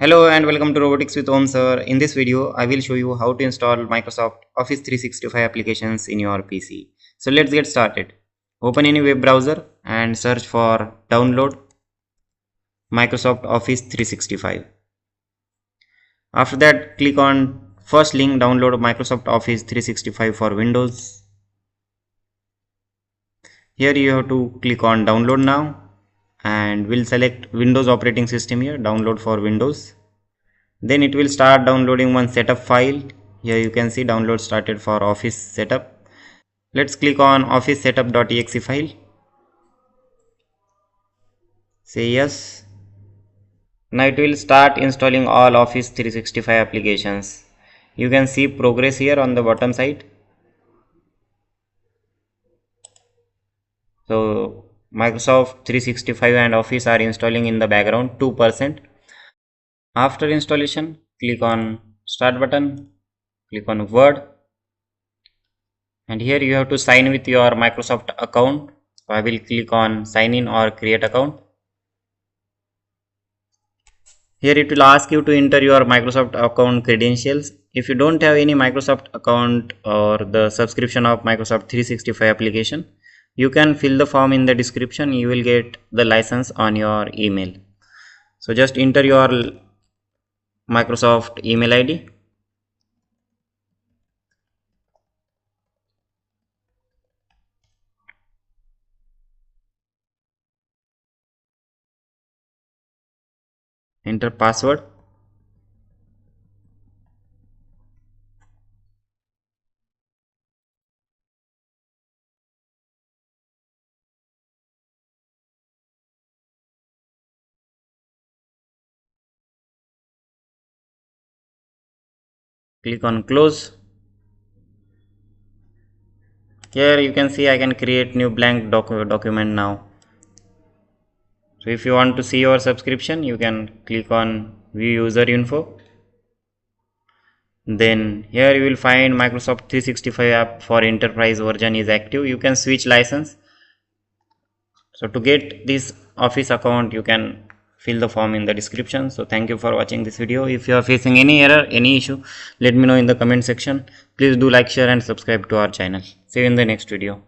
Hello and welcome to Robotics with Om sir. In this video, I will show you how to install Microsoft Office 365 applications in your PC. So let's get started. Open any web browser and search for download Microsoft Office 365. After that, click on first link, download Microsoft Office 365 for Windows. Here you have to click on download now and we'll select Windows operating system here, download for Windows. Then it will start downloading one setup file. Here you can see download started for Office setup. Let's click on office setup.exe file. Say yes. Now it will start installing all Office 365 applications. You can see progress here on the bottom side. So Microsoft 365 and Office are installing in the background 2%. After installation, click on start button, click on Word, and here you have to sign with your Microsoft account. So I will click on sign in or create account. Here it will ask you to enter your Microsoft account credentials. If you don't have any Microsoft account or the subscription of Microsoft 365 application, you can fill the form in the description. You will get the license on your email. So just enter your Microsoft email ID. Enter password. Click on close. Here you can see I can create new blank document now. So if you want to see your subscription, you can click on view user info. Then here you will find Microsoft 365 app for enterprise version is active. You can switch license. So to get this Office account, you can fill the form in the description. So thank you for watching this video. If you are facing any error, any issue, let me know in the comment section. Please do like, share and subscribe to our channel. See you in the next video.